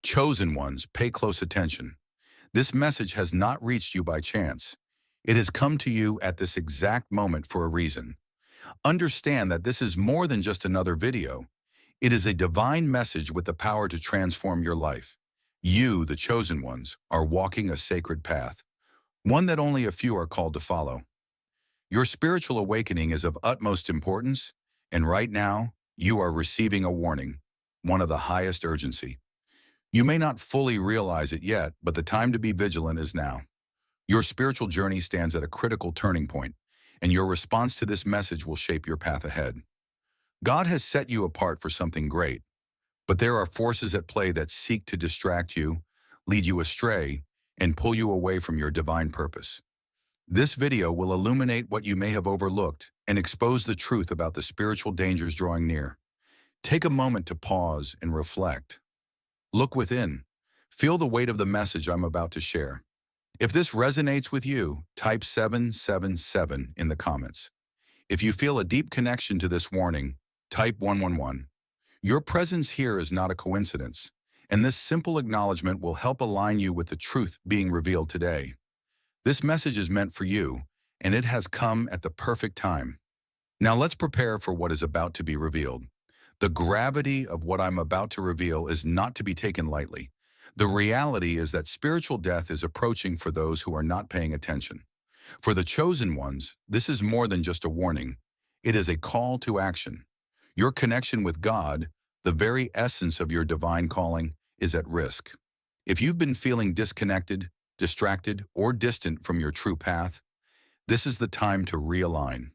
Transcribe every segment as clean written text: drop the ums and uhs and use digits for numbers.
Chosen ones, pay close attention. This message has not reached you by chance. It has come to you at this exact moment for a reason. Understand that this is more than just another video. It is a divine message with the power to transform your life. You, the chosen ones, are walking a sacred path, one that only a few are called to follow. Your spiritual awakening is of utmost importance, and right now, you are receiving a warning, one of the highest urgency. You may not fully realize it yet, but the time to be vigilant is now. Your spiritual journey stands at a critical turning point, and your response to this message will shape your path ahead. God has set you apart for something great, but there are forces at play that seek to distract you, lead you astray, and pull you away from your divine purpose. This video will illuminate what you may have overlooked and expose the truth about the spiritual dangers drawing near. Take a moment to pause and reflect. Look within. Feel the weight of the message I'm about to share. If this resonates with you, type 777 in the comments. If you feel a deep connection to this warning, type 111. Your presence here is not a coincidence, and this simple acknowledgement will help align you with the truth being revealed today. This message is meant for you, and it has come at the perfect time. Now let's prepare for what is about to be revealed. The gravity of what I'm about to reveal is not to be taken lightly. The reality is that spiritual death is approaching for those who are not paying attention. For the chosen ones, this is more than just a warning. It is a call to action. Your connection with God, the very essence of your divine calling, is at risk. If you've been feeling disconnected, distracted, or distant from your true path, this is the time to realign.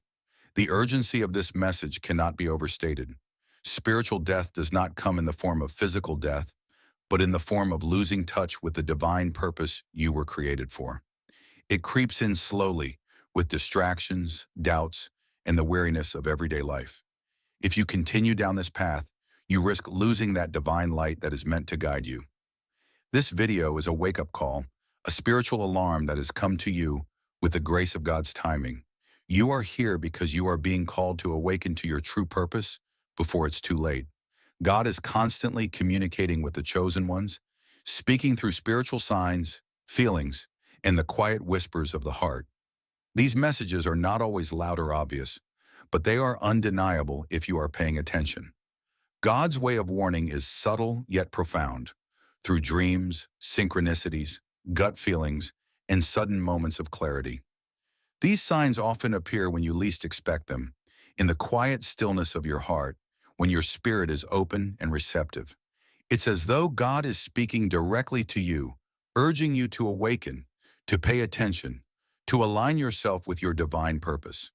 The urgency of this message cannot be overstated. Spiritual death does not come in the form of physical death, but in the form of losing touch with the divine purpose you were created for. It creeps in slowly, with distractions, doubts, and the weariness of everyday life. If you continue down this path, you risk losing that divine light that is meant to guide you. This video is a wake-up call, a spiritual alarm that has come to you with the grace of God's timing. You are here because you are being called to awaken to your true purpose before it's too late. God is constantly communicating with the chosen ones, speaking through spiritual signs, feelings, and the quiet whispers of the heart. These messages are not always loud or obvious, but they are undeniable if you are paying attention. God's way of warning is subtle yet profound, through dreams, synchronicities, gut feelings, and sudden moments of clarity. These signs often appear when you least expect them, in the quiet stillness of your heart, when your spirit is open and receptive. It's as though God is speaking directly to you, urging you to awaken, to pay attention, to align yourself with your divine purpose.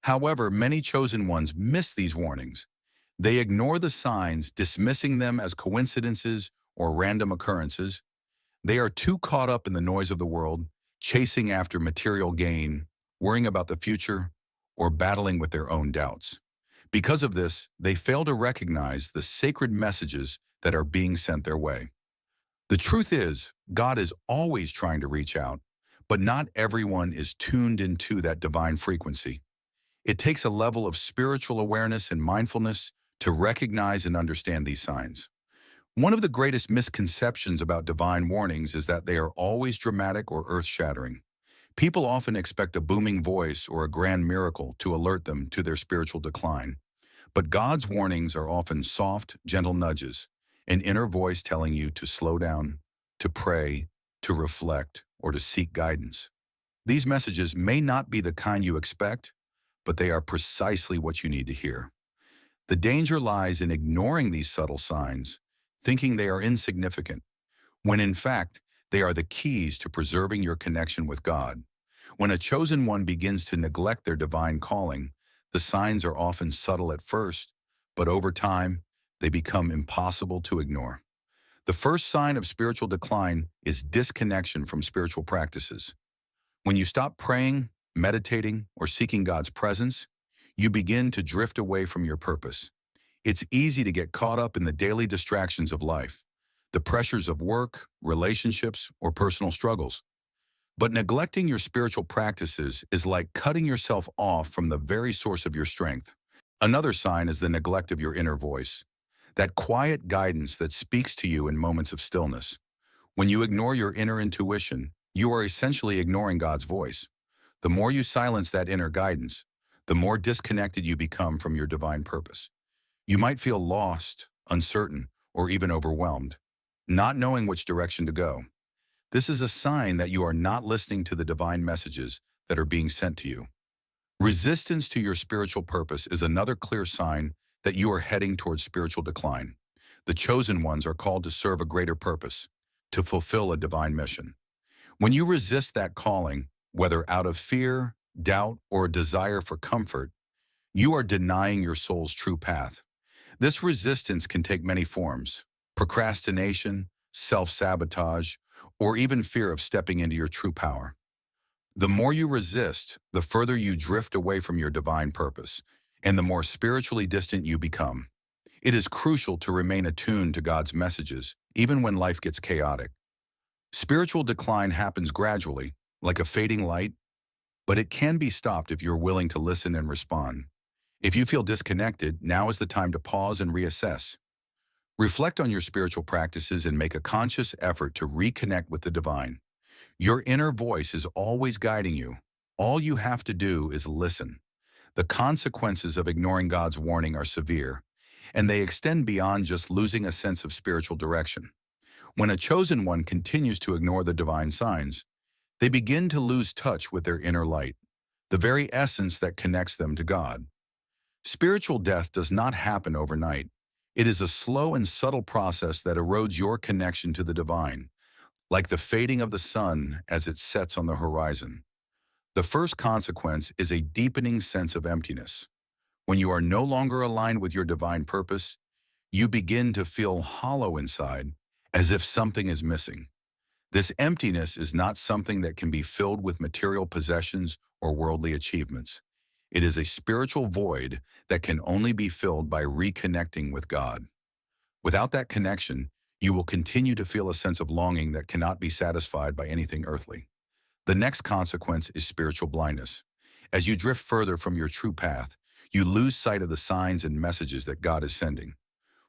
However, many chosen ones miss these warnings. They ignore the signs, dismissing them as coincidences or random occurrences. They are too caught up in the noise of the world, chasing after material gain, worrying about the future, or battling with their own doubts. Because of this, they fail to recognize the sacred messages that are being sent their way. The truth is, God is always trying to reach out, but not everyone is tuned into that divine frequency. It takes a level of spiritual awareness and mindfulness to recognize and understand these signs. One of the greatest misconceptions about divine warnings is that they are always dramatic or earth-shattering. People often expect a booming voice or a grand miracle to alert them to their spiritual decline. But God's warnings are often soft, gentle nudges, an inner voice telling you to slow down, to pray, to reflect, or to seek guidance. These messages may not be the kind you expect, but they are precisely what you need to hear. The danger lies in ignoring these subtle signs, thinking they are insignificant, when in fact, they are the keys to preserving your connection with God. When a chosen one begins to neglect their divine calling, the signs are often subtle at first, but over time, they become impossible to ignore. The first sign of spiritual decline is disconnection from spiritual practices. When you stop praying, meditating, or seeking God's presence, you begin to drift away from your purpose. It's easy to get caught up in the daily distractions of life, the pressures of work, relationships, or personal struggles. But neglecting your spiritual practices is like cutting yourself off from the very source of your strength. Another sign is the neglect of your inner voice. that quiet guidance that speaks to you in moments of stillness. When you ignore your inner intuition, you are essentially ignoring God's voice. The more you silence that inner guidance, the more disconnected you become from your divine purpose. You might feel lost, uncertain, or even overwhelmed, not knowing which direction to go. This is a sign that you are not listening to the divine messages that are being sent to you. Resistance to your spiritual purpose is another clear sign that you are heading towards spiritual decline. The chosen ones are called to serve a greater purpose, to fulfill a divine mission. When you resist that calling, whether out of fear, doubt, or a desire for comfort, you are denying your soul's true path. This resistance can take many forms: procrastination, self-sabotage, or even fear of stepping into your true power. The more you resist, the further you drift away from your divine purpose, and the more spiritually distant you become. It is crucial to remain attuned to God's messages, even when life gets chaotic. Spiritual decline happens gradually, like a fading light, but it can be stopped if you're willing to listen and respond. If you feel disconnected, now is the time to pause and reassess. Reflect on your spiritual practices and make a conscious effort to reconnect with the divine. Your inner voice is always guiding you. All you have to do is listen. The consequences of ignoring God's warning are severe, and they extend beyond just losing a sense of spiritual direction. When a chosen one continues to ignore the divine signs, they begin to lose touch with their inner light, the very essence that connects them to God. Spiritual death does not happen overnight. It is a slow and subtle process that erodes your connection to the divine, like the fading of the sun as it sets on the horizon. The first consequence is a deepening sense of emptiness. When you are no longer aligned with your divine purpose, you begin to feel hollow inside, as if something is missing. This emptiness is not something that can be filled with material possessions or worldly achievements. It is a spiritual void that can only be filled by reconnecting with God. Without that connection, you will continue to feel a sense of longing that cannot be satisfied by anything earthly. The next consequence is spiritual blindness. As you drift further from your true path, you lose sight of the signs and messages that God is sending.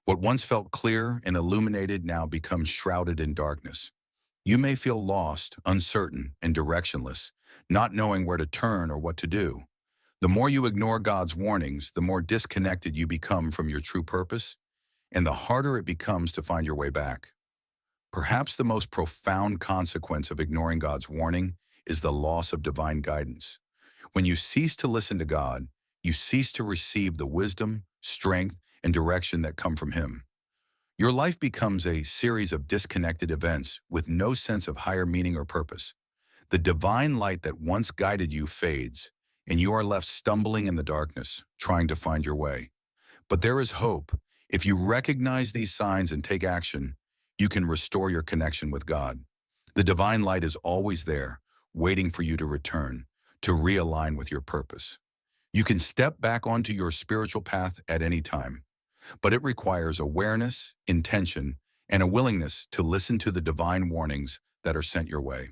What once felt clear and illuminated now becomes shrouded in darkness. You may feel lost, uncertain, and directionless, not knowing where to turn or what to do. The more you ignore God's warnings, the more disconnected you become from your true purpose, and the harder it becomes to find your way back. Perhaps the most profound consequence of ignoring God's warning is the loss of divine guidance. When you cease to listen to God, you cease to receive the wisdom, strength, and direction that come from Him. Your life becomes a series of disconnected events with no sense of higher meaning or purpose. The divine light that once guided you fades, and you are left stumbling in the darkness, trying to find your way. But there is hope. If you recognize these signs and take action, you can restore your connection with God. The divine light is always there, waiting for you to return, to realign with your purpose. You can step back onto your spiritual path at any time, but it requires awareness, intention, and a willingness to listen to the divine warnings that are sent your way.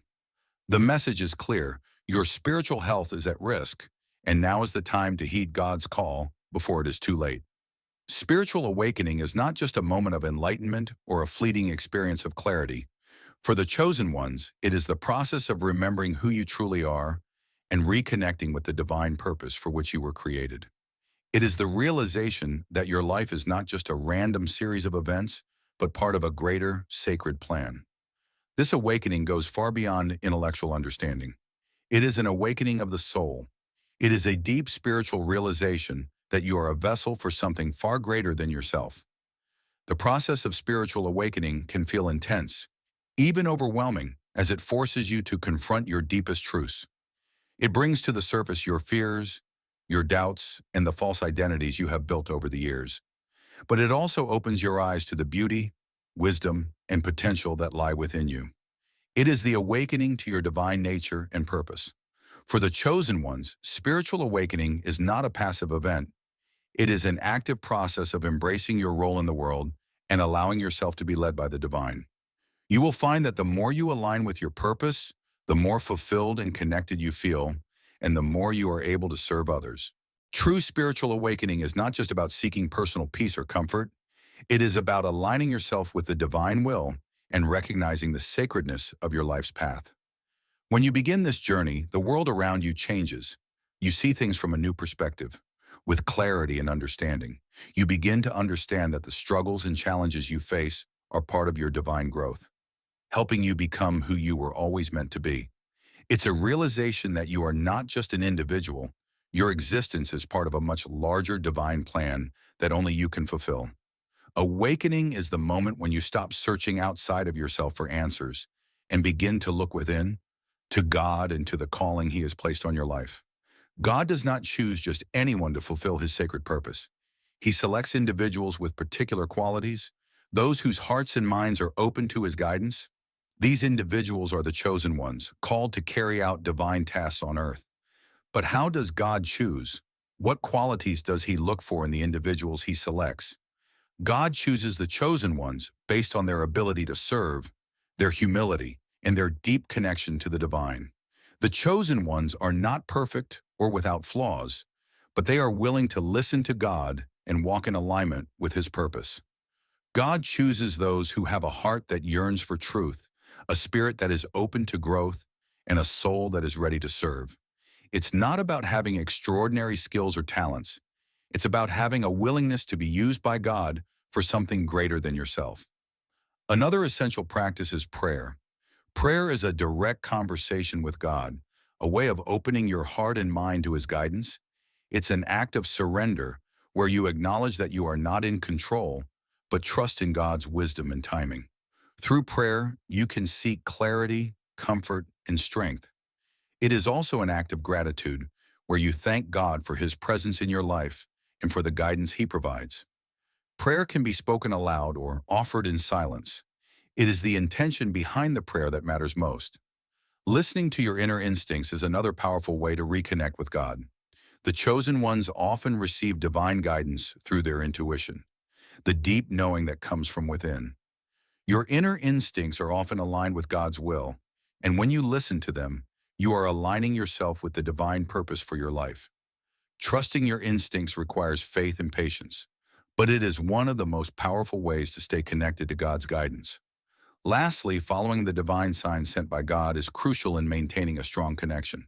The message is clear: your spiritual health is at risk, and now is the time to heed God's call before it is too late. Spiritual awakening is not just a moment of enlightenment or a fleeting experience of clarity. For the chosen ones, it is the process of remembering who you truly are and reconnecting with the divine purpose for which you were created. It is the realization that your life is not just a random series of events, but part of a greater, sacred plan. This awakening goes far beyond intellectual understanding. It is an awakening of the soul. It is a deep spiritual realization that you are a vessel for something far greater than yourself. The process of spiritual awakening can feel intense, even overwhelming, as it forces you to confront your deepest truths. It brings to the surface your fears, your doubts, and the false identities you have built over the years. But it also opens your eyes to the beauty, wisdom, and potential that lie within you. It is the awakening to your divine nature and purpose. For the chosen ones, spiritual awakening is not a passive event. It is an active process of embracing your role in the world and allowing yourself to be led by the divine. You will find that the more you align with your purpose, the more fulfilled and connected you feel, and the more you are able to serve others. True spiritual awakening is not just about seeking personal peace or comfort. It is about aligning yourself with the divine will and recognizing the sacredness of your life's path. When you begin this journey, the world around you changes. You see things from a new perspective, with clarity and understanding. You begin to understand that the struggles and challenges you face are part of your divine growth, helping you become who you were always meant to be. It's a realization that you are not just an individual. Your existence is part of a much larger divine plan that only you can fulfill. Awakening is the moment when you stop searching outside of yourself for answers and begin to look within, to God and to the calling He has placed on your life. God does not choose just anyone to fulfill His sacred purpose. He selects individuals with particular qualities, those whose hearts and minds are open to His guidance. These individuals are the chosen ones, called to carry out divine tasks on earth. But how does God choose? What qualities does He look for in the individuals He selects? God chooses the chosen ones based on their ability to serve, their humility, and their deep connection to the divine. The chosen ones are not perfect or without flaws, but they are willing to listen to God and walk in alignment with His purpose. God chooses those who have a heart that yearns for truth, a spirit that is open to growth, and a soul that is ready to serve. It's not about having extraordinary skills or talents. It's about having a willingness to be used by God for something greater than yourself. Another essential practice is prayer. Prayer is a direct conversation with God, a way of opening your heart and mind to His guidance. It's an act of surrender where you acknowledge that you are not in control, but trust in God's wisdom and timing. Through prayer, you can seek clarity, comfort, and strength. It is also an act of gratitude where you thank God for His presence in your life and for the guidance He provides. Prayer can be spoken aloud or offered in silence. It is the intention behind the prayer that matters most. Listening to your inner instincts is another powerful way to reconnect with God. The chosen ones often receive divine guidance through their intuition, the deep knowing that comes from within. Your inner instincts are often aligned with God's will, and when you listen to them, you are aligning yourself with the divine purpose for your life. Trusting your instincts requires faith and patience, but it is one of the most powerful ways to stay connected to God's guidance. Lastly, following the divine signs sent by God is crucial in maintaining a strong connection.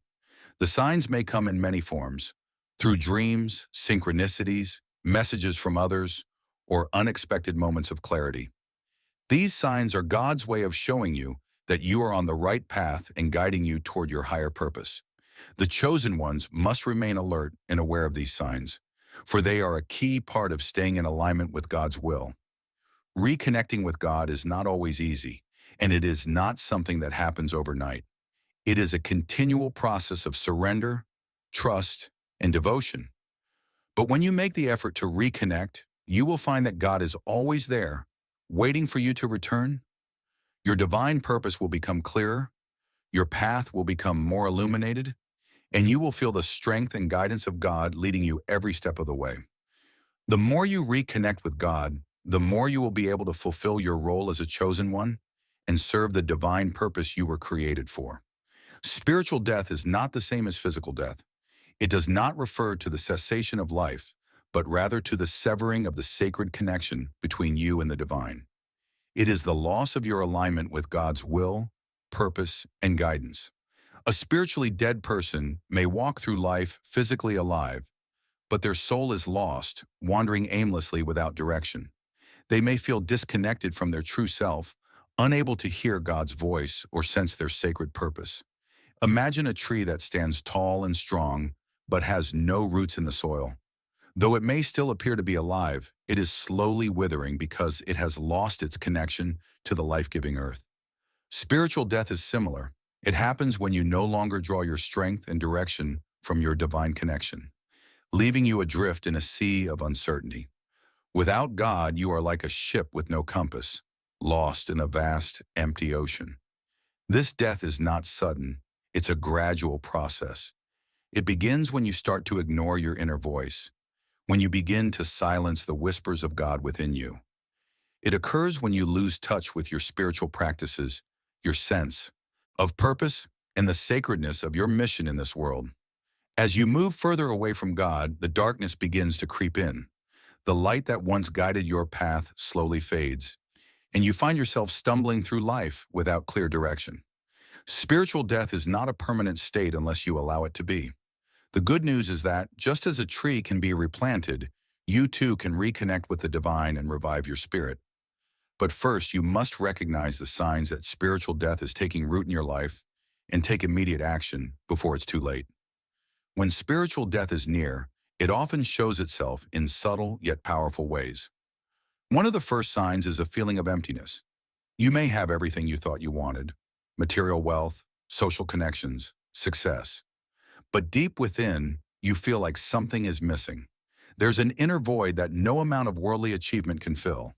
The signs may come in many forms, through dreams, synchronicities, messages from others, or unexpected moments of clarity. These signs are God's way of showing you that you are on the right path and guiding you toward your higher purpose. The chosen ones must remain alert and aware of these signs, for they are a key part of staying in alignment with God's will. Reconnecting with God is not always easy, and it is not something that happens overnight. It is a continual process of surrender, trust, and devotion. But when you make the effort to reconnect, you will find that God is always there, waiting for you to return. Your divine purpose will become clearer, your path will become more illuminated, and you will feel the strength and guidance of God leading you every step of the way. The more you reconnect with God, the more you will be able to fulfill your role as a chosen one and serve the divine purpose you were created for. Spiritual death is not the same as physical death. It does not refer to the cessation of life, but rather to the severing of the sacred connection between you and the divine. It is the loss of your alignment with God's will, purpose, and guidance. A spiritually dead person may walk through life physically alive, but their soul is lost, wandering aimlessly without direction. They may feel disconnected from their true self, unable to hear God's voice or sense their sacred purpose. Imagine a tree that stands tall and strong, but has no roots in the soil. Though it may still appear to be alive, it is slowly withering because it has lost its connection to the life-giving earth. Spiritual death is similar. It happens when you no longer draw your strength and direction from your divine connection, leaving you adrift in a sea of uncertainty. Without God, you are like a ship with no compass, lost in a vast, empty ocean. This death is not sudden. It's a gradual process. It begins when you start to ignore your inner voice, when you begin to silence the whispers of God within you. It occurs when you lose touch with your spiritual practices, your sense of purpose, and the sacredness of your mission in this world. As you move further away from God, the darkness begins to creep in. The light that once guided your path slowly fades, and you find yourself stumbling through life without clear direction. Spiritual death is not a permanent state unless you allow it to be. The good news is that, just as a tree can be replanted, you too can reconnect with the divine and revive your spirit. But first, you must recognize the signs that spiritual death is taking root in your life and take immediate action before it's too late. When spiritual death is near, it often shows itself in subtle yet powerful ways. One of the first signs is a feeling of emptiness. You may have everything you thought you wanted: material wealth, social connections, success. But deep within, you feel like something is missing. There's an inner void that no amount of worldly achievement can fill.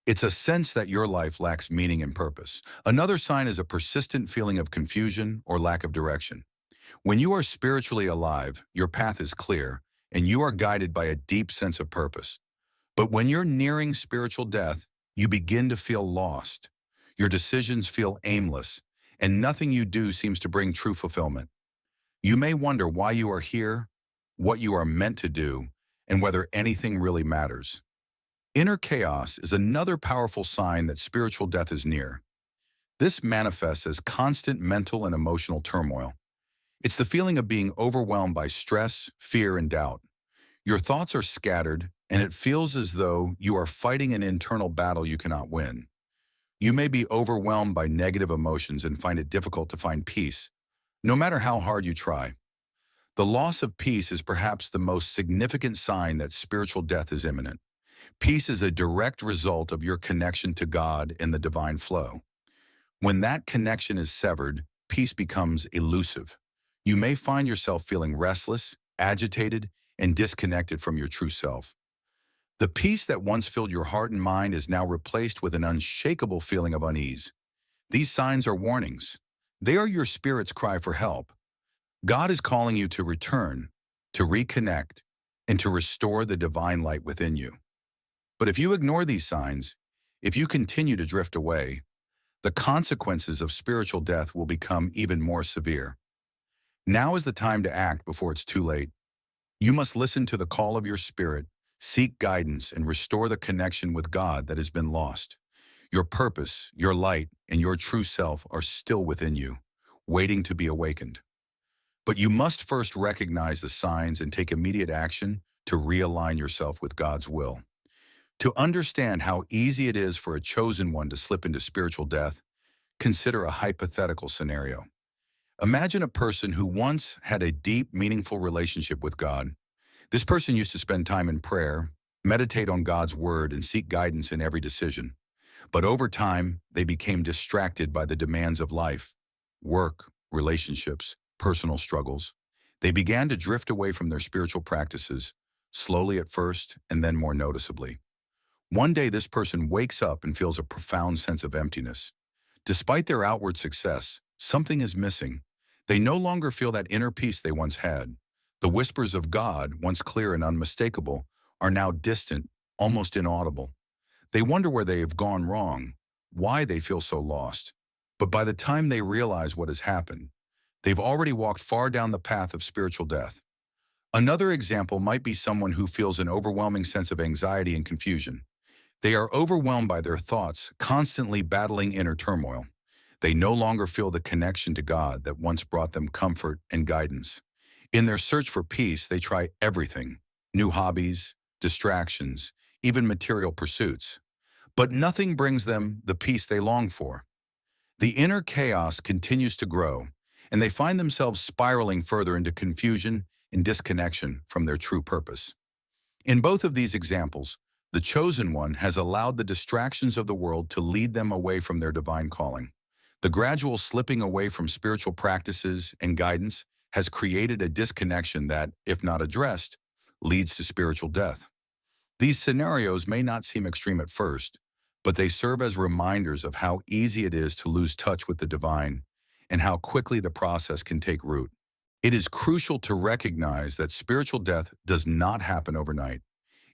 It's a sense that your life lacks meaning and purpose. Another sign is a persistent feeling of confusion or lack of direction. When you are spiritually alive, your path is clear, and you are guided by a deep sense of purpose. But when you're nearing spiritual death, you begin to feel lost. Your decisions feel aimless, and nothing you do seems to bring true fulfillment. You may wonder why you are here, what you are meant to do, and whether anything really matters. Inner chaos is another powerful sign that spiritual death is near. This manifests as constant mental and emotional turmoil. It's the feeling of being overwhelmed by stress, fear, and doubt. Your thoughts are scattered, and it feels as though you are fighting an internal battle you cannot win. You may be overwhelmed by negative emotions and find it difficult to find peace, no matter how hard you try. The loss of peace is perhaps the most significant sign that spiritual death is imminent. Peace is a direct result of your connection to God and the divine flow. When that connection is severed, peace becomes elusive. You may find yourself feeling restless, agitated, and disconnected from your true self. The peace that once filled your heart and mind is now replaced with an unshakable feeling of unease. These signs are warnings. They are your spirit's cry for help. God is calling you to return, to reconnect, and to restore the divine light within you. But if you ignore these signs, if you continue to drift away, the consequences of spiritual death will become even more severe. Now is the time to act before it's too late. You must listen to the call of your spirit, seek guidance, and restore the connection with God that has been lost. Your purpose, your light, and your true self are still within you, waiting to be awakened. But you must first recognize the signs and take immediate action to realign yourself with God's will. To understand how easy it is for a chosen one to slip into spiritual death, consider a hypothetical scenario. Imagine a person who once had a deep, meaningful relationship with God. This person used to spend time in prayer, meditate on God's word, and seek guidance in every decision. But over time, they became distracted by the demands of life: work, relationships, personal struggles. They began to drift away from their spiritual practices, slowly at first and then more noticeably. One day, this person wakes up and feels a profound sense of emptiness. Despite their outward success, something is missing. They no longer feel that inner peace they once had. The whispers of God, once clear and unmistakable, are now distant, almost inaudible. They wonder where they have gone wrong, why they feel so lost. But by the time they realize what has happened, they've already walked far down the path of spiritual death. Another example might be someone who feels an overwhelming sense of anxiety and confusion. They are overwhelmed by their thoughts, constantly battling inner turmoil. They no longer feel the connection to God that once brought them comfort and guidance. In their search for peace, they try everything: new hobbies, distractions, even material pursuits. But nothing brings them the peace they long for. The inner chaos continues to grow, and they find themselves spiraling further into confusion and disconnection from their true purpose. In both of these examples, the chosen one has allowed the distractions of the world to lead them away from their divine calling. The gradual slipping away from spiritual practices and guidance has created a disconnection that, if not addressed, leads to spiritual death. These scenarios may not seem extreme at first, but they serve as reminders of how easy it is to lose touch with the divine and how quickly the process can take root. It is crucial to recognize that spiritual death does not happen overnight.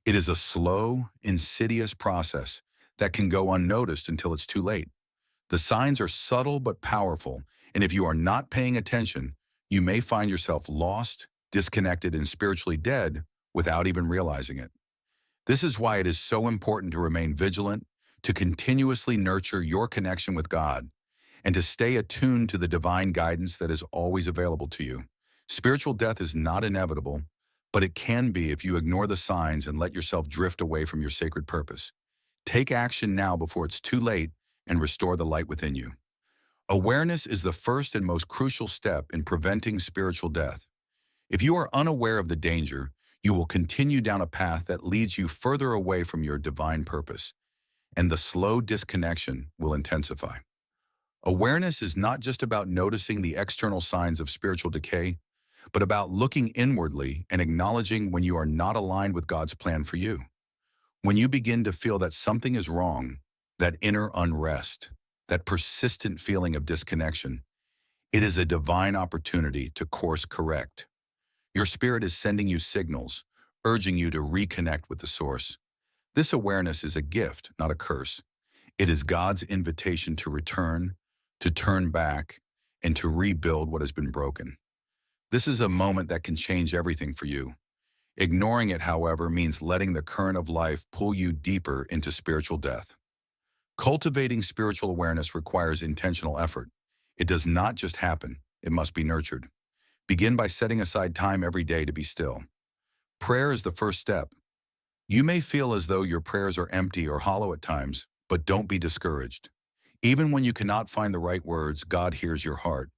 It is a slow, insidious process that can go unnoticed until it's too late. The signs are subtle but powerful, and if you are not paying attention, you may find yourself lost, disconnected, and spiritually dead without even realizing it. This is why it is so important to remain vigilant, to continuously nurture your connection with God, and to stay attuned to the divine guidance that is always available to you. Spiritual death is not inevitable, but it can be if you ignore the signs and let yourself drift away from your sacred purpose. Take action now before it's too late and restore the light within you. Awareness is the first and most crucial step in preventing spiritual death. If you are unaware of the danger, you will continue down a path that leads you further away from your divine purpose, and the slow disconnection will intensify. Awareness is not just about noticing the external signs of spiritual decay, but about looking inwardly and acknowledging when you are not aligned with God's plan for you. When you begin to feel that something is wrong, that inner unrest, that persistent feeling of disconnection, it is a divine opportunity to course correct. Your spirit is sending you signals, urging you to reconnect with the source. This awareness is a gift, not a curse. It is God's invitation to return, to turn back, and to rebuild what has been broken. This is a moment that can change everything for you. Ignoring it, however, means letting the current of life pull you deeper into spiritual death. Cultivating spiritual awareness requires intentional effort. It does not just happen, it must be nurtured. Begin by setting aside time every day to be still. Prayer is the first step. You may feel as though your prayers are empty or hollow at times, but don't be discouraged. Even when you cannot find the right words, God hears your heart.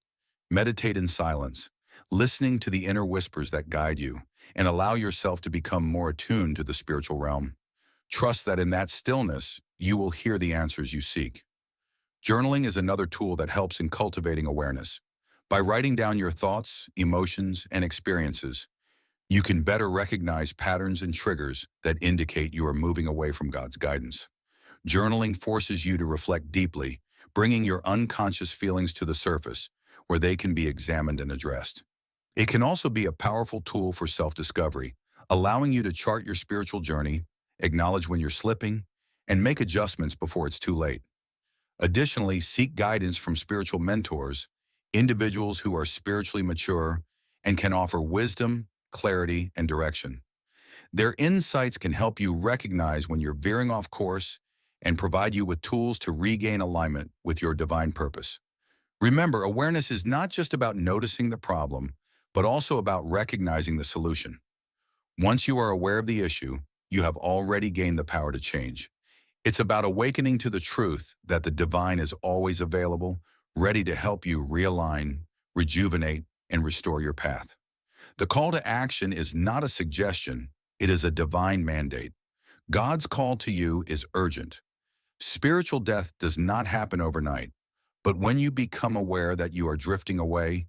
Meditate in silence, listening to the inner whispers that guide you, and allow yourself to become more attuned to the spiritual realm. Trust that in that stillness, you will hear the answers you seek. Journaling is another tool that helps in cultivating awareness. By writing down your thoughts, emotions, and experiences, you can better recognize patterns and triggers that indicate you are moving away from God's guidance. Journaling forces you to reflect deeply, bringing your unconscious feelings to the surface, where they can be examined and addressed. It can also be a powerful tool for self-discovery, allowing you to chart your spiritual journey, acknowledge when you're slipping, and make adjustments before it's too late. Additionally, seek guidance from spiritual mentors, individuals who are spiritually mature and can offer wisdom, clarity, and direction. Their insights can help you recognize when you're veering off course and provide you with tools to regain alignment with your divine purpose. Remember, awareness is not just about noticing the problem, but also about recognizing the solution. Once you are aware of the issue, you have already gained the power to change. It's about awakening to the truth that the divine is always available, ready to help you realign, rejuvenate, and restore your path. The call to action is not a suggestion, it is a divine mandate. God's call to you is urgent. Spiritual death does not happen overnight, but when you become aware that you are drifting away,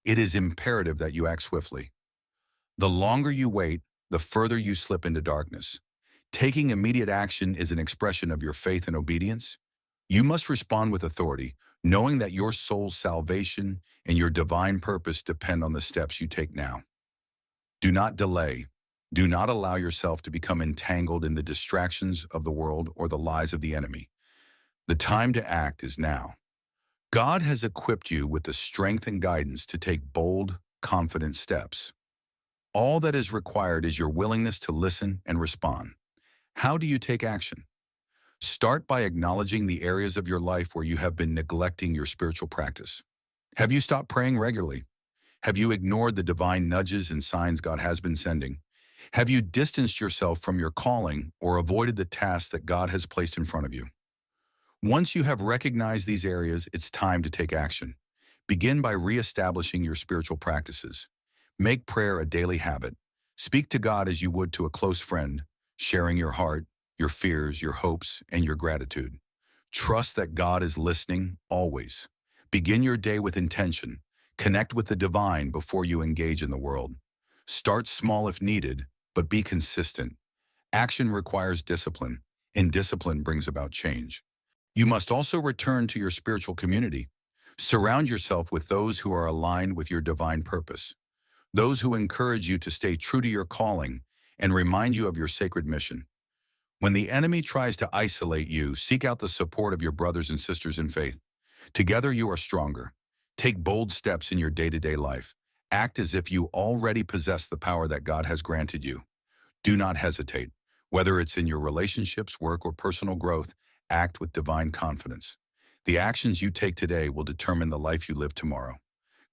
it is imperative that you act swiftly. The longer you wait, the further you slip into darkness. Taking immediate action is an expression of your faith and obedience. You must respond with authority, knowing that your soul's salvation and your divine purpose depend on the steps you take now. Do not delay. Do not allow yourself to become entangled in the distractions of the world or the lies of the enemy. The time to act is now. God has equipped you with the strength and guidance to take bold, confident steps. All that is required is your willingness to listen and respond. How do you take action? Start by acknowledging the areas of your life where you have been neglecting your spiritual practice. Have you stopped praying regularly? Have you ignored the divine nudges and signs God has been sending? Have you distanced yourself from your calling or avoided the tasks that God has placed in front of you? Once you have recognized these areas, it's time to take action. Begin by reestablishing your spiritual practices. Make prayer a daily habit. Speak to God as you would to a close friend, sharing your heart, your fears, your hopes, and your gratitude. Trust that God is listening always. Begin your day with intention. Connect with the divine before you engage in the world. Start small if needed, but be consistent. Action requires discipline, and discipline brings about change. You must also return to your spiritual community. Surround yourself with those who are aligned with your divine purpose, those who encourage you to stay true to your calling and remind you of your sacred mission. When the enemy tries to isolate you, seek out the support of your brothers and sisters in faith. Together you are stronger. Take bold steps in your day-to-day life. Act as if you already possess the power that God has granted you. Do not hesitate. Whether it's in your relationships, work, or personal growth, act with divine confidence. The actions you take today will determine the life you live tomorrow.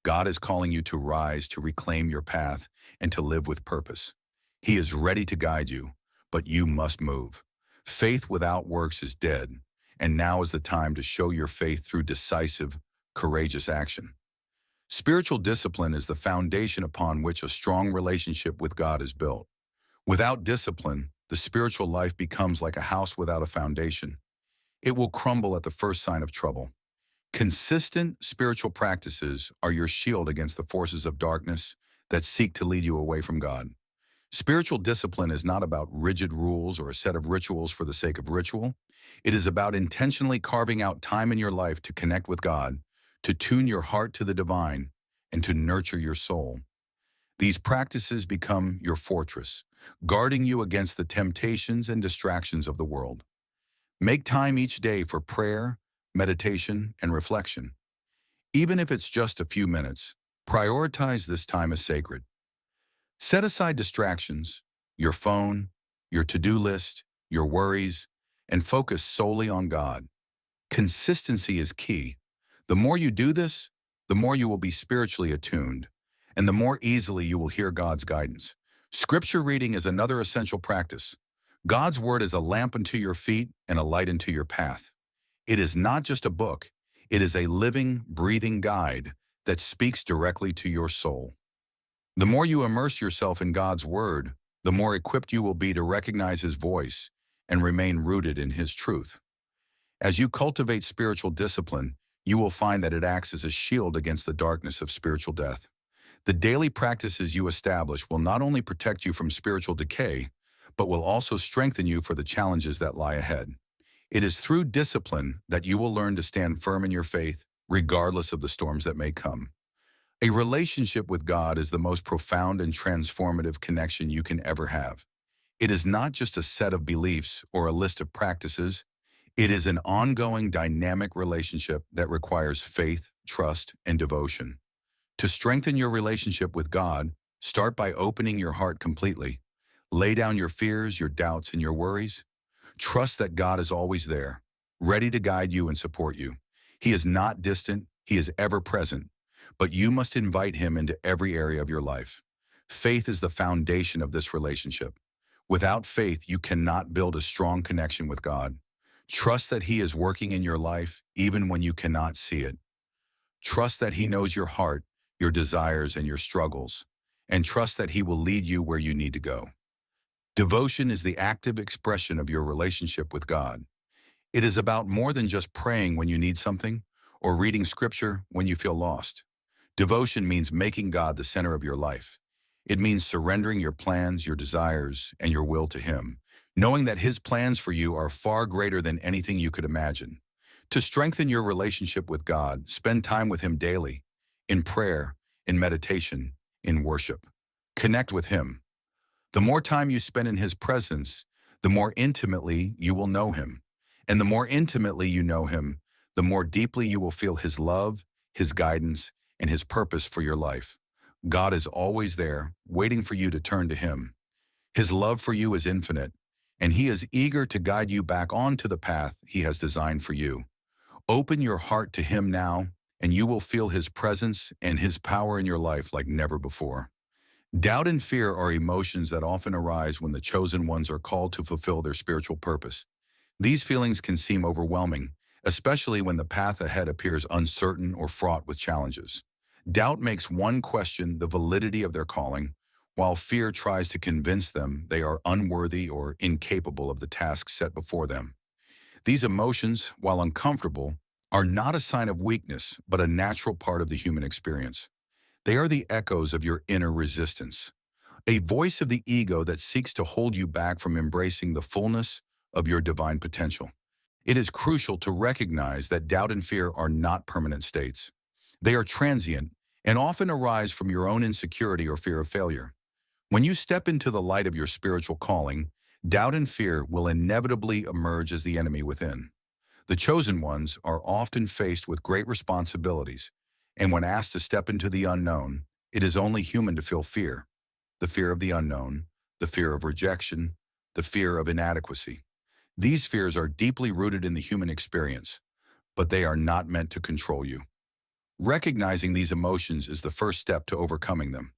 God is calling you to rise, to reclaim your path, and to live with purpose. He is ready to guide you, but you must move. Faith without works is dead, and now is the time to show your faith through decisive, courageous action. Spiritual discipline is the foundation upon which a strong relationship with God is built. Without discipline, the spiritual life becomes like a house without a foundation. It will crumble at the first sign of trouble. Consistent spiritual practices are your shield against the forces of darkness that seek to lead you away from God. Spiritual discipline is not about rigid rules or a set of rituals for the sake of ritual. It is about intentionally carving out time in your life to connect with God, to tune your heart to the divine, and to nurture your soul. These practices become your fortress, guarding you against the temptations and distractions of the world. Make time each day for prayer, meditation, and reflection. Even if it's just a few minutes, prioritize this time as sacred. Set aside distractions, your phone, your to-do list, your worries, and focus solely on God. Consistency is key. The more you do this, the more you will be spiritually attuned, and the more easily you will hear God's guidance. Scripture reading is another essential practice. God's word is a lamp unto your feet and a light unto your path. It is not just a book. It is a living, breathing guide that speaks directly to your soul. The more you immerse yourself in God's word, the more equipped you will be to recognize his voice and remain rooted in his truth. As you cultivate spiritual discipline, you will find that it acts as a shield against the darkness of spiritual death. The daily practices you establish will not only protect you from spiritual decay, but will also strengthen you for the challenges that lie ahead. It is through discipline that you will learn to stand firm in your faith, regardless of the storms that may come. A relationship with God is the most profound and transformative connection you can ever have. It is not just a set of beliefs or a list of practices. It is an ongoing, dynamic relationship that requires faith, trust, and devotion. To strengthen your relationship with God, start by opening your heart completely. Lay down your fears, your doubts, and your worries. Trust that God is always there, ready to guide you and support you. He is not distant, he is ever present, but you must invite him into every area of your life. Faith is the foundation of this relationship. Without faith, you cannot build a strong connection with God. Trust that he is working in your life even when you cannot see it. Trust that he knows your heart, your desires, and your struggles, and trust that he will lead you where you need to go. Devotion is the active expression of your relationship with God. It is about more than just praying when you need something or reading scripture when you feel lost. Devotion means making God the center of your life. It means surrendering your plans, your desires, and your will to him, knowing that his plans for you are far greater than anything you could imagine. To strengthen your relationship with God, spend time with him daily, in prayer, in meditation, in worship. Connect with him. The more time you spend in his presence, the more intimately you will know him. And the more intimately you know him, the more deeply you will feel his love, his guidance, and his purpose for your life. God is always there, waiting for you to turn to him. His love for you is infinite, and he is eager to guide you back onto the path he has designed for you. Open your heart to him now, and you will feel his presence and his power in your life like never before. Doubt and fear are emotions that often arise when the chosen ones are called to fulfill their spiritual purpose. These feelings can seem overwhelming, especially when the path ahead appears uncertain or fraught with challenges. Doubt makes one question the validity of their calling, while fear tries to convince them they are unworthy or incapable of the task set before them. These emotions, while uncomfortable, are not a sign of weakness, but a natural part of the human experience. They are the echoes of your inner resistance, a voice of the ego that seeks to hold you back from embracing the fullness of your divine potential. It is crucial to recognize that doubt and fear are not permanent states. They are transient and often arise from your own insecurity or fear of failure. When you step into the light of your spiritual calling, doubt and fear will inevitably emerge as the enemy within. The chosen ones are often faced with great responsibilities, and when asked to step into the unknown, it is only human to feel fear. The fear of the unknown, the fear of rejection, the the fear of inadequacy. These fears are deeply rooted in the human experience, but they are not meant to control you. Recognizing these emotions is the first step to overcoming them.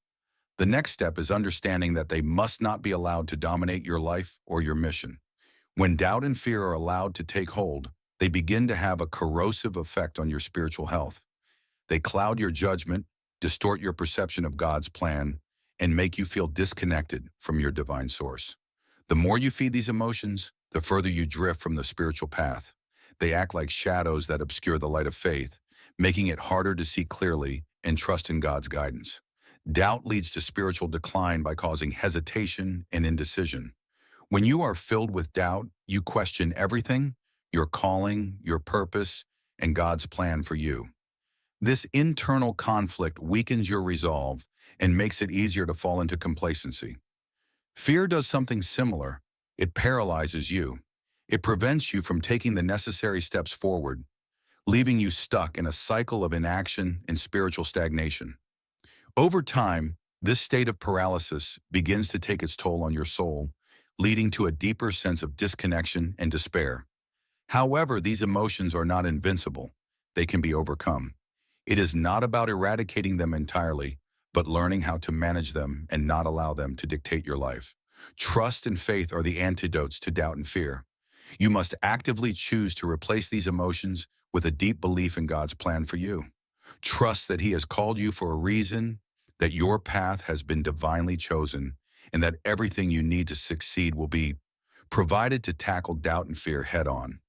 The next step is understanding that they must not be allowed to dominate your life or your mission. When doubt and fear are allowed to take hold, they begin to have a corrosive effect on your spiritual health. They cloud your judgment, distort your perception of God's plan, and make you feel disconnected from your divine source. The more you feed these emotions, the further you drift from the spiritual path. They act like shadows that obscure the light of faith, making it harder to see clearly and trust in God's guidance. Doubt leads to spiritual decline by causing hesitation and indecision. When you are filled with doubt, you question everything, your calling, your purpose, and God's plan for you. This internal conflict weakens your resolve and makes it easier to fall into complacency. Fear does something similar. It paralyzes you. It prevents you from taking the necessary steps forward, leaving you stuck in a cycle of inaction and spiritual stagnation. Over time, this state of paralysis begins to take its toll on your soul, leading to a deeper sense of disconnection and despair. However, these emotions are not invincible. They can be overcome. It is not about eradicating them entirely, but learning how to manage them and not allow them to dictate your life. Trust and faith are the antidotes to doubt and fear. You must actively choose to replace these emotions with a deep belief in God's plan for you. Trust that He has called you for a reason, that your path has been divinely chosen, and that everything you need to succeed will be provided to tackle doubt and fear head-on.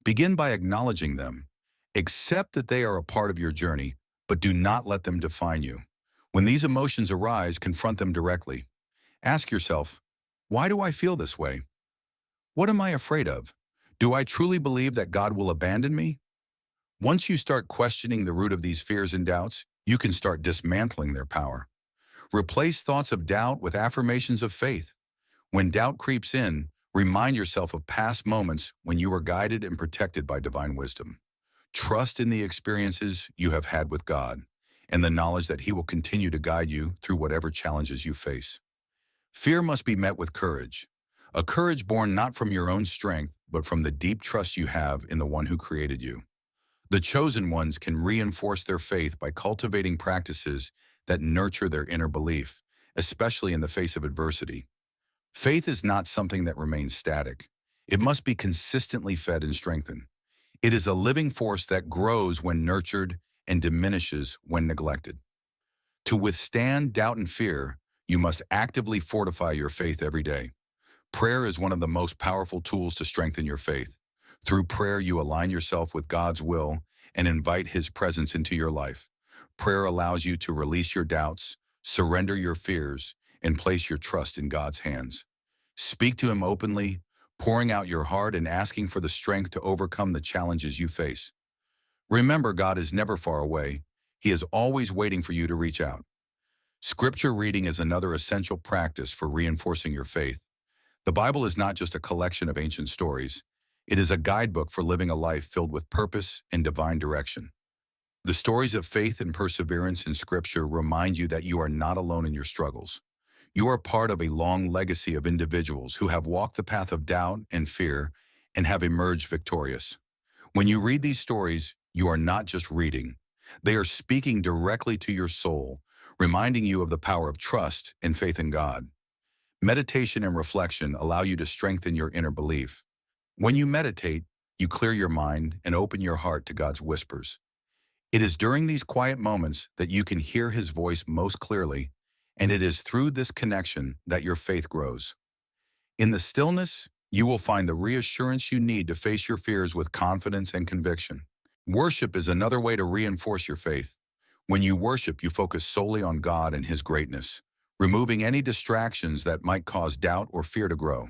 Begin by acknowledging them. Accept that they are a part of your journey, but do not let them define you. When these emotions arise, confront them directly. Ask yourself, why do I feel this way? What am I afraid of? Do I truly believe that God will abandon me? Once you start questioning the root of these fears and doubts, you can start dismantling their power. Replace thoughts of doubt with affirmations of faith. When doubt creeps in, remind yourself of past moments when you were guided and protected by divine wisdom. Trust in the experiences you have had with God and the knowledge that He will continue to guide you through whatever challenges you face. Fear must be met with courage, a courage born not from your own strength, but from the deep trust you have in the one who created you. The chosen ones can reinforce their faith by cultivating practices that nurture their inner belief, especially in the face of adversity. Faith is not something that remains static. It must be consistently fed and strengthened. It is a living force that grows when nurtured and diminishes when neglected. To withstand doubt and fear, you must actively fortify your faith every day. Prayer is one of the most powerful tools to strengthen your faith. Through prayer, you align yourself with God's will and invite His presence into your life. Prayer allows you to release your doubts, surrender your fears, and place your trust in God's hands. Speak to Him openly, pouring out your heart and asking for the strength to overcome the challenges you face. Remember, God is never far away. He is always waiting for you to reach out. Scripture reading is another essential practice for reinforcing your faith. The Bible is not just a collection of ancient stories. It is a guidebook for living a life filled with purpose and divine direction. The stories of faith and perseverance in Scripture remind you that you are not alone in your struggles. You are part of a long legacy of individuals who have walked the path of doubt and fear and have emerged victorious. When you read these stories, you are not just reading. They are speaking directly to your soul, reminding you of the power of trust and faith in God. Meditation and reflection allow you to strengthen your inner belief. When you meditate, you clear your mind and open your heart to God's whispers. It is during these quiet moments that you can hear His voice most clearly, and it is through this connection that your faith grows. In the stillness, you will find the reassurance you need to face your fears with confidence and conviction. Worship is another way to reinforce your faith. When you worship, you focus solely on God and His greatness, removing any distractions that might cause doubt or fear to grow.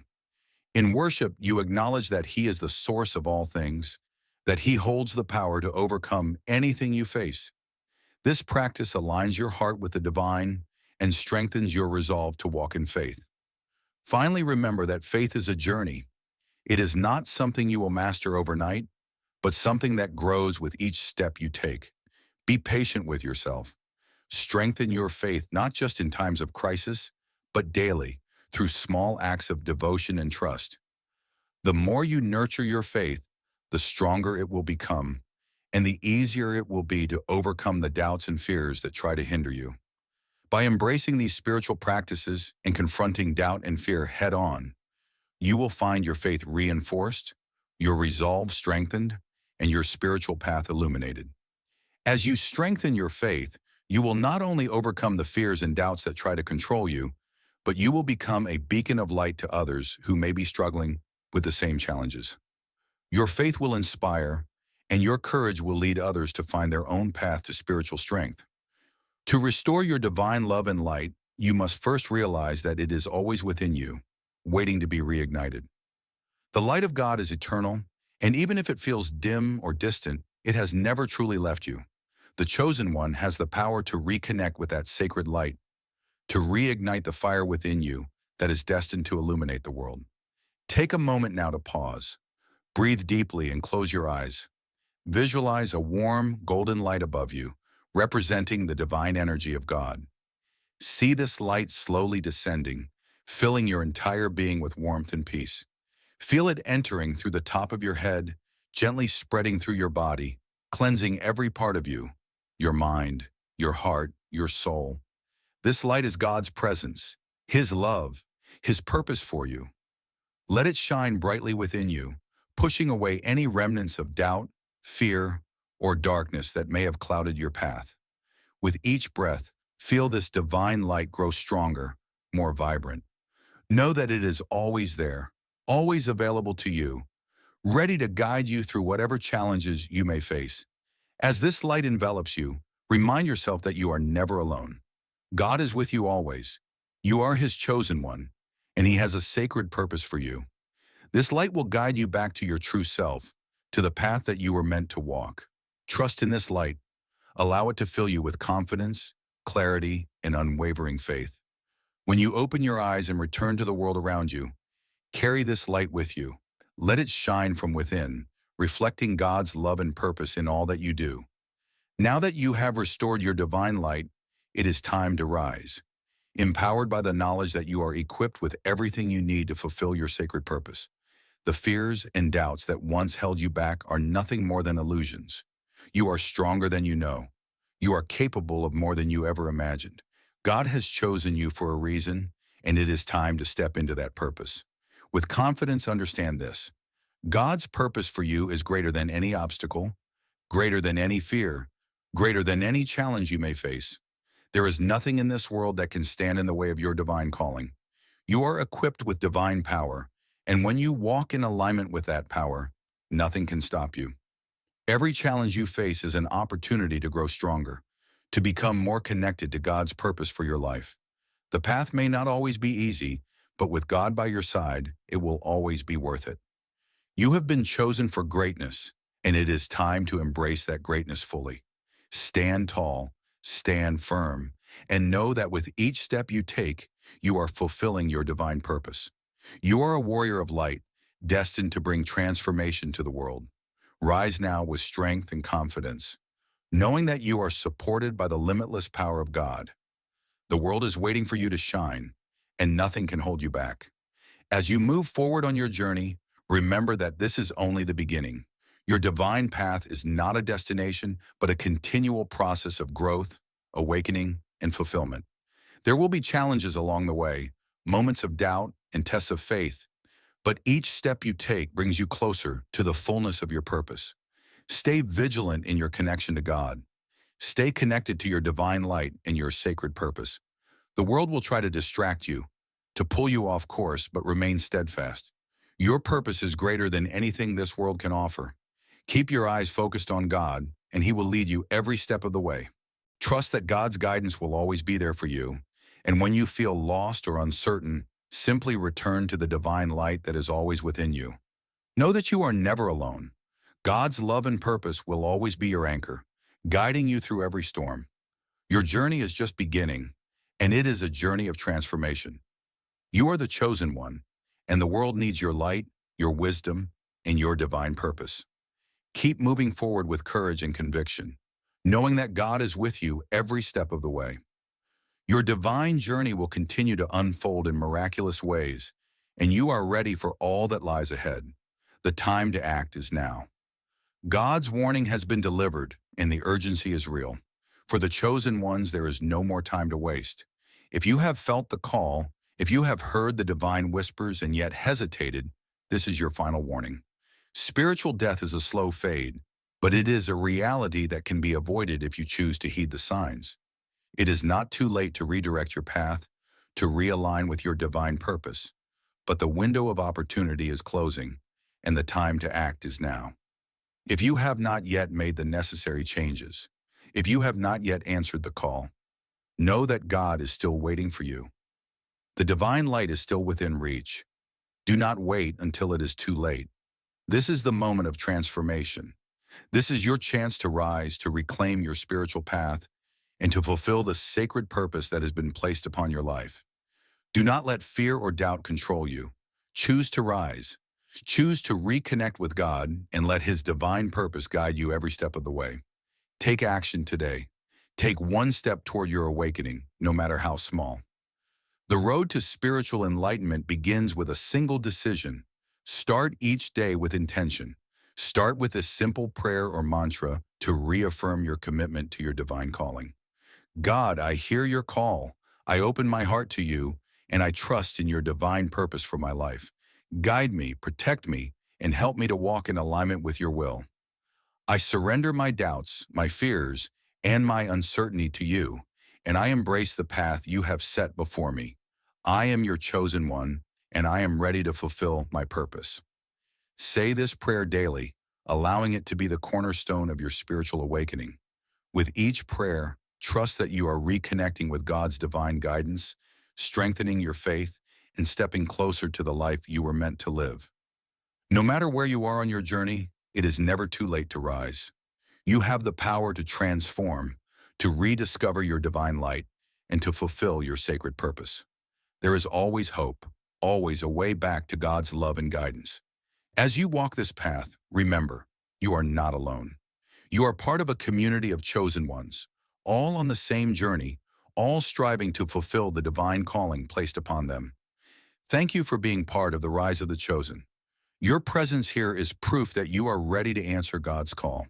In worship, you acknowledge that He is the source of all things, that He holds the power to overcome anything you face. This practice aligns your heart with the divine and strengthens your resolve to walk in faith. Finally, remember that faith is a journey. It is not something you will master overnight, but something that grows with each step you take. Be patient with yourself. Strengthen your faith not just in times of crisis, but daily, through small acts of devotion and trust. The more you nurture your faith, the stronger it will become, and the easier it will be to overcome the doubts and fears that try to hinder you. By embracing these spiritual practices and confronting doubt and fear head on, you will find your faith reinforced, your resolve strengthened, and your spiritual path illuminated. As you strengthen your faith, you will not only overcome the fears and doubts that try to control you, but you will become a beacon of light to others who may be struggling with the same challenges. Your faith will inspire, and your courage will lead others to find their own path to spiritual strength. To restore your divine love and light, you must first realize that it is always within you, waiting to be reignited. The light of God is eternal, and even if it feels dim or distant, it has never truly left you. The chosen one has the power to reconnect with that sacred light, to reignite the fire within you that is destined to illuminate the world. Take a moment now to pause. Breathe deeply and close your eyes. Visualize a warm, golden light above you, representing the divine energy of God. See this light slowly descending, filling your entire being with warmth and peace. Feel it entering through the top of your head, gently spreading through your body, cleansing every part of you, your mind, your heart, your soul. This light is God's presence, His love, His purpose for you. Let it shine brightly within you, pushing away any remnants of doubt, fear, or darkness that may have clouded your path. With each breath, feel this divine light grow stronger, more vibrant. Know that it is always there, always available to you, ready to guide you through whatever challenges you may face. As this light envelops you, remind yourself that you are never alone. God is with you always. You are His chosen one, and He has a sacred purpose for you. This light will guide you back to your true self, to the path that you were meant to walk. Trust in this light. Allow it to fill you with confidence, clarity, and unwavering faith. When you open your eyes and return to the world around you, carry this light with you. Let it shine from within, reflecting God's love and purpose in all that you do. Now that you have restored your divine light, it is time to rise, empowered by the knowledge that you are equipped with everything you need to fulfill your sacred purpose. The fears and doubts that once held you back are nothing more than illusions. You are stronger than you know. You are capable of more than you ever imagined. God has chosen you for a reason, and it is time to step into that purpose. With confidence, understand this. God's purpose for you is greater than any obstacle, greater than any fear, greater than any challenge you may face. There is nothing in this world that can stand in the way of your divine calling. You are equipped with divine power, and when you walk in alignment with that power, nothing can stop you. Every challenge you face is an opportunity to grow stronger, to become more connected to God's purpose for your life. The path may not always be easy, but with God by your side, it will always be worth it. You have been chosen for greatness, and it is time to embrace that greatness fully. Stand tall, stand firm, and know that with each step you take, you are fulfilling your divine purpose. You are a warrior of light, destined to bring transformation to the world. Rise now with strength and confidence, knowing that you are supported by the limitless power of God. The world is waiting for you to shine, and nothing can hold you back. As you move forward on your journey, remember that this is only the beginning. Your divine path is not a destination, but a continual process of growth, awakening, and fulfillment. There will be challenges along the way, moments of doubt and tests of faith, but each step you take brings you closer to the fullness of your purpose. Stay vigilant in your connection to God. Stay connected to your divine light and your sacred purpose. The world will try to distract you, to pull you off course, but remain steadfast. Your purpose is greater than anything this world can offer. Keep your eyes focused on God, and He will lead you every step of the way. Trust that God's guidance will always be there for you, and when you feel lost or uncertain, simply return to the divine light that is always within you. Know that you are never alone. God's love and purpose will always be your anchor, guiding you through every storm. Your journey is just beginning, and it is a journey of transformation. You are the chosen one, and the world needs your light, your wisdom, and your divine purpose. Keep moving forward with courage and conviction, knowing that God is with you every step of the way. Your divine journey will continue to unfold in miraculous ways, and you are ready for all that lies ahead. The time to act is now. God's warning has been delivered, and the urgency is real. For the chosen ones, there is no more time to waste. If you have felt the call, if you have heard the divine whispers and yet hesitated, this is your final warning. Spiritual death is a slow fade, but it is a reality that can be avoided if you choose to heed the signs. It is not too late to redirect your path, to realign with your divine purpose, but the window of opportunity is closing, and the time to act is now. If you have not yet made the necessary changes, if you have not yet answered the call, know that God is still waiting for you. The divine light is still within reach. Do not wait until it is too late. This is the moment of transformation. This is your chance to rise, to reclaim your spiritual path, and to fulfill the sacred purpose that has been placed upon your life. Do not let fear or doubt control you. Choose to rise. Choose to reconnect with God and let His divine purpose guide you every step of the way. Take action today. Take one step toward your awakening, no matter how small. The road to spiritual enlightenment begins with a single decision. Start each day with intention. Start with a simple prayer or mantra to reaffirm your commitment to your divine calling. God, I hear your call. I open my heart to you, and I trust in your divine purpose for my life. Guide me, protect me, and help me to walk in alignment with your will. I surrender my doubts, my fears, and my uncertainty to you, and I embrace the path you have set before me. I am your chosen one, and I am ready to fulfill my purpose. Say this prayer daily, allowing it to be the cornerstone of your spiritual awakening. With each prayer, trust that you are reconnecting with God's divine guidance, strengthening your faith, and stepping closer to the life you were meant to live. No matter where you are on your journey, it is never too late to rise. You have the power to transform, to rediscover your divine light, and to fulfill your sacred purpose. There is always hope, always a way back to God's love and guidance. As you walk this path, remember, you are not alone. You are part of a community of chosen ones, all on the same journey, all striving to fulfill the divine calling placed upon them. Thank you for being part of the Rise of the Chosen. Your presence here is proof that you are ready to answer God's call.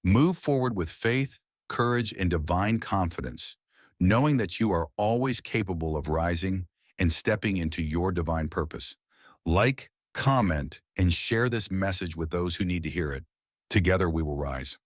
Move forward with faith, courage, and divine confidence, knowing that you are always capable of rising and stepping into your divine purpose. Like, comment, and share this message with those who need to hear it. Together we will rise.